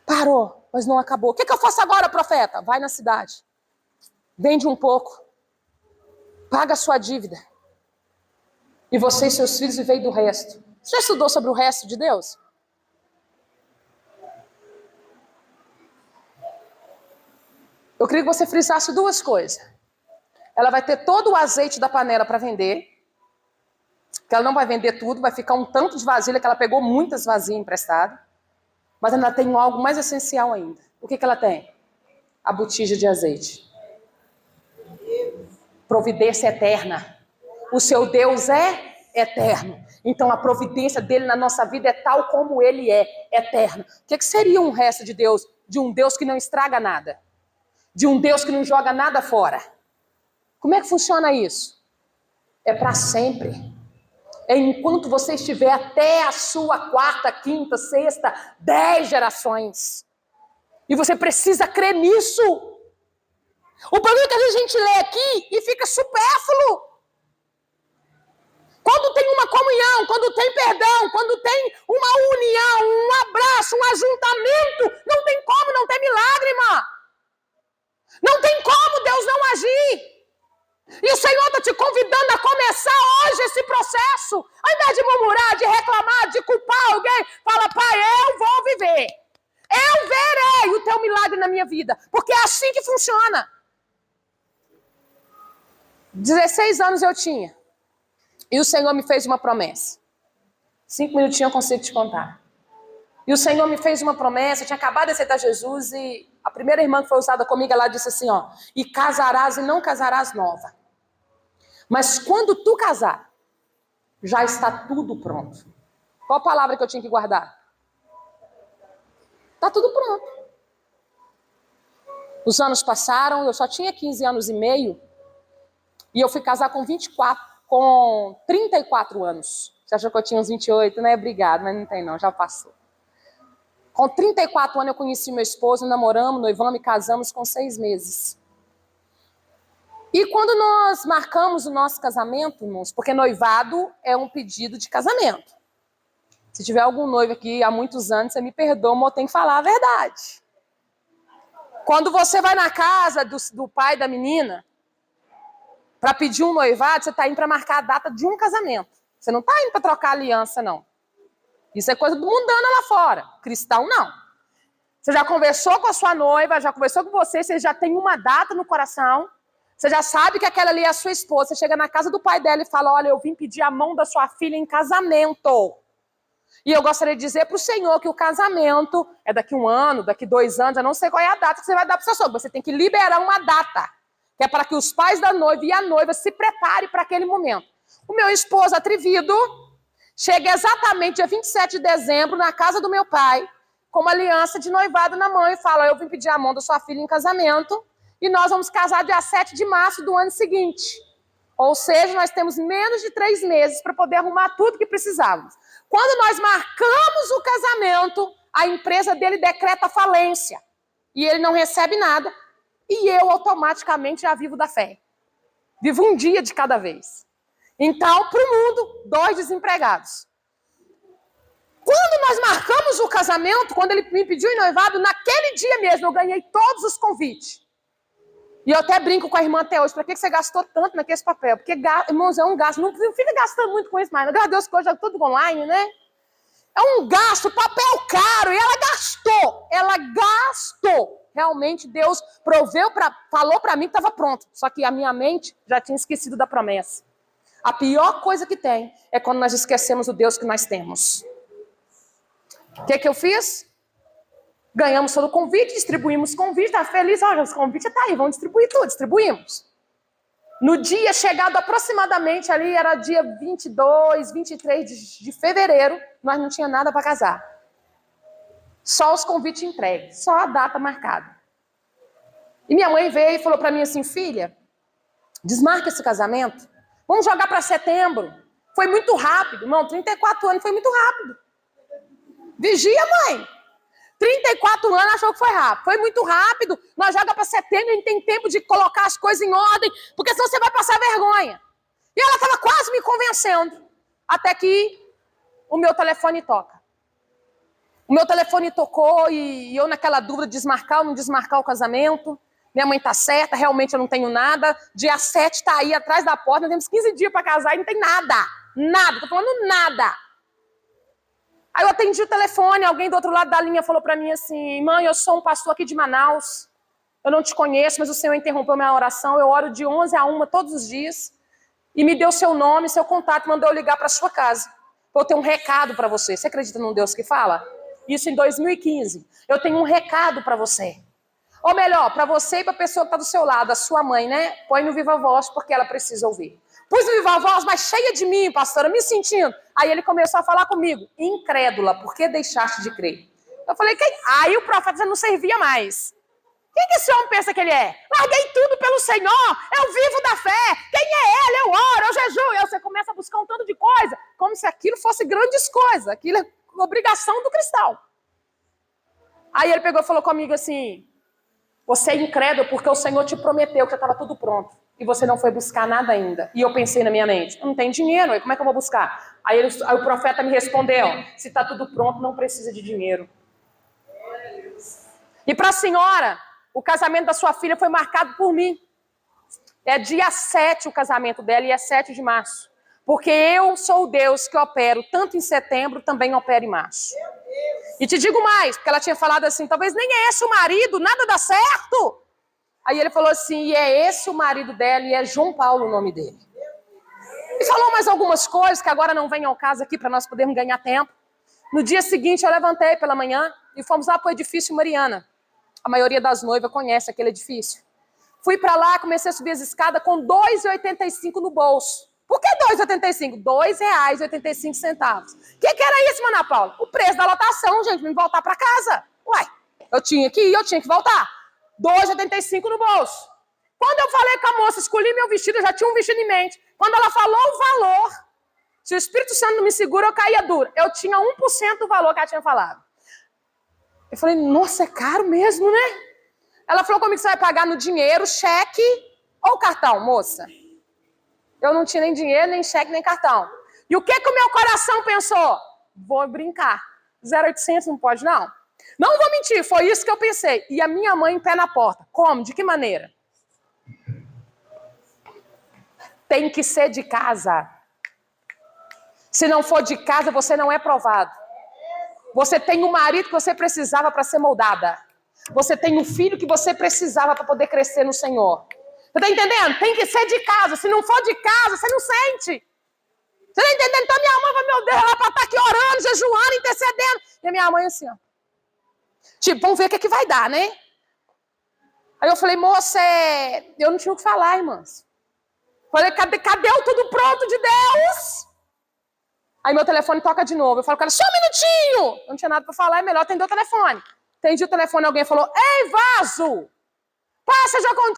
Parou, mas não acabou. O que eu faço agora, profeta? Vai na cidade, vende um pouco, paga a sua dívida, e você e seus filhos vivem do resto. Você já estudou sobre o resto de Deus? Eu queria que você frisasse duas coisas. Ela vai ter todo o azeite da panela para vender, que ela não vai vender tudo, vai ficar um tanto de vasilha, que ela pegou muitas vasilhas emprestadas, mas ela tem algo mais essencial ainda. O que ela tem? a botija de azeite. Providência eterna. O seu Deus é eterno. Então a providência dele na nossa vida é tal como ele é, eterno. O que seria um resto de Deus? De um Deus que não estraga nada. De um Deus que não joga nada fora. Como é que funciona isso? É para sempre. É enquanto você estiver até a sua 4ª, 5ª, 6ª, 10 gerações. E você precisa crer nisso. O problema é que às vezes a gente lê aqui e fica supérfluo. Quando tem uma comunhão, quando tem perdão, quando tem uma união, um abraço, um ajuntamento, não tem como não ter milagre, irmã. Não tem como Deus não agir. E o Senhor está te convidando a começar hoje esse processo. Ao invés de murmurar, de reclamar, de culpar alguém, fala, Pai, eu vou viver. Eu verei o teu milagre na minha vida. Porque é assim que funciona. 16 anos eu tinha. E o Senhor me fez uma promessa. 5 minutinhos eu consigo te contar. E o Senhor me fez uma promessa, eu tinha acabado de aceitar Jesus e a primeira irmã que foi usada comigo, ela disse assim, ó, e casarás e não casarás nova. Mas quando tu casar, já está tudo pronto. Qual a palavra que eu tinha que guardar? Está tudo pronto. Os anos passaram, eu só tinha 15 anos e meio e eu fui casar com 34 anos. Você achou que eu tinha uns 28, né? Obrigado, mas não tem não, já passou. Com 34 anos eu conheci meu esposo, namoramos, noivamos e casamos com 6 meses. E quando nós marcamos o nosso casamento, irmãos, porque noivado é um pedido de casamento. Se tiver algum noivo aqui há muitos anos, você me perdoa, mas eu tenho que falar a verdade. Quando você vai na casa do pai da menina para pedir um noivado, você está indo para marcar a data de um casamento. Você não está indo para trocar aliança, não. Isso é coisa do mundana lá fora. Cristão, não. Você já conversou com a sua noiva, já conversou com você já tem uma data no coração. Você já sabe que aquela ali é a sua esposa. Você chega na casa do pai dela e fala, olha, eu vim pedir a mão da sua filha em casamento. E eu gostaria de dizer para o Senhor que o casamento é daqui 1 ano, daqui 2 anos, eu não sei qual é a data que você vai dar para o seu sogro. Você tem que liberar uma data, que é para que os pais da noiva e a noiva se preparem para aquele momento. O meu esposo atrevido chega exatamente dia 27 de dezembro na casa do meu pai, com uma aliança de noivado na mão e fala, eu vim pedir a mão da sua filha em casamento e nós vamos casar dia 7 de março do ano seguinte. Ou seja, nós temos menos de 3 meses para poder arrumar tudo que precisávamos. Quando nós marcamos o casamento, a empresa dele decreta falência. E ele não recebe nada. E eu automaticamente já vivo da fé. Vivo um dia de cada vez. Então, para o mundo, 2 desempregados. Quando nós marcamos o casamento, quando ele me pediu em noivado, naquele dia mesmo eu ganhei todos os convites. E eu até brinco com a irmã até hoje, para que você gastou tanto naquele papel? Porque, irmãos, é um gasto, não fica gastando muito com isso mais. Graças a Deus que hoje é tudo online, né? É um gasto, papel caro, e ela gastou. Realmente Deus falou para mim que estava pronto, só que a minha mente já tinha esquecido da promessa. A pior coisa que tem é quando nós esquecemos o Deus que nós temos. O que eu fiz? Ganhamos todo o convite, distribuímos convite, estava feliz, olha, os convites estão aí, vamos distribuir tudo, distribuímos. No dia chegado aproximadamente ali, era dia 22, 23 de fevereiro, nós não tinha nada para casar. Só os convites entregues, só a data marcada. E minha mãe veio e falou para mim assim, filha, desmarca esse casamento, vamos jogar para setembro. Foi muito rápido, irmão, 34 anos, foi muito rápido. Vigia, mãe. 34 anos, achou que foi rápido. Foi muito rápido. Nós jogamos para setembro, a gente tem tempo de colocar as coisas em ordem, porque senão você vai passar vergonha. E ela estava quase me convencendo. Até que o meu telefone toca. O meu telefone tocou e eu naquela dúvida de desmarcar ou não desmarcar o casamento. Minha mãe está certa, realmente eu não tenho nada. Dia 7 está aí atrás da porta, nós temos 15 dias para casar e não tem nada. Nada, estou falando nada. Aí eu atendi o telefone, alguém do outro lado da linha falou para mim assim, mãe, eu sou um pastor aqui de Manaus, eu não te conheço, mas o Senhor interrompeu minha oração, eu oro de 11 a 1 todos os dias, e me deu seu nome, seu contato, mandou eu ligar para sua casa. Eu tenho um recado para você. Você acredita num Deus que fala? Isso em 2015. Eu tenho um recado para você. Ou melhor, para você e para a pessoa que está do seu lado, a sua mãe, né? Põe no Viva Voz, porque ela precisa ouvir. Pus no Viva Voz, mas cheia de mim, pastora, me sentindo. Aí ele começou a falar comigo, incrédula, por que deixaste de crer? Eu falei, aí o profeta já não servia mais. Quem que esse homem pensa que ele é? Larguei tudo pelo Senhor, eu vivo da fé. Quem é ele? Eu oro, eu jejuo. Aí você começa a buscar um tanto de coisa, como se aquilo fosse grandes coisas. Aquilo é obrigação do cristão. Aí ele pegou e falou comigo assim, você é incrédulo porque o Senhor te prometeu que já estava tudo pronto. E você não foi buscar nada ainda. E eu pensei na minha mente, eu não tenho dinheiro, como é que eu vou buscar? Aí o profeta me respondeu, se está tudo pronto, não precisa de dinheiro. E para a senhora, o casamento da sua filha foi marcado por mim. É dia 7 o casamento dela e é 7 de março. Porque eu sou o Deus que opero tanto em setembro, também opero em março. E te digo mais, porque ela tinha falado assim, talvez nem é esse o marido, nada dá certo. Aí ele falou assim, e é esse o marido dela e é João Paulo o nome dele. E falou mais algumas coisas que agora não vem ao caso aqui para nós podermos ganhar tempo. No dia seguinte eu levantei pela manhã e fomos lá para o edifício Mariana. A maioria das noivas conhece aquele edifício. Fui para lá, comecei a subir as escadas com R$ 2,85 no bolso. Por que R$ 2,85? R$ 2,85. O que era isso, Mana Paula? O preço da lotação, gente, me voltar para casa. Uai, eu tinha que ir, eu tinha que voltar. R$ 2,85 no bolso. Quando eu falei com a moça, escolhi meu vestido, eu já tinha um vestido em mente. Quando ela falou o valor, se o Espírito Santo não me segura, eu caía dura. Eu tinha 1% do valor que ela tinha falado. Eu falei, nossa, é caro mesmo, né? Ela falou comigo que você vai pagar no dinheiro, cheque ou cartão, moça? Eu não tinha nem dinheiro, nem cheque, nem cartão. E o que o meu coração pensou? Vou brincar. 0,800 não pode, não? Não vou mentir, foi isso que eu pensei. E a minha mãe em pé na porta. Como? De que maneira? Tem que ser de casa. Se não for de casa, você não é provado. Você tem um marido que você precisava para ser moldada. Você tem um filho que você precisava para poder crescer no Senhor. Você está entendendo? Tem que ser de casa. Se não for de casa, você não sente. Você está entendendo? Então minha mãe vai, meu Deus, ela para estar aqui orando, jejuando, intercedendo. E a minha mãe assim, ó. Tipo, vamos ver o que vai dar, né? Aí eu falei, moça, eu não tinha o que falar, irmãs. Falei, cadê o tudo pronto de Deus? Aí meu telefone toca de novo. Eu falo, cara, só um minutinho. Eu não tinha nada para falar, é melhor atender o telefone. Atendi o telefone, alguém falou, ei, vaso, passa já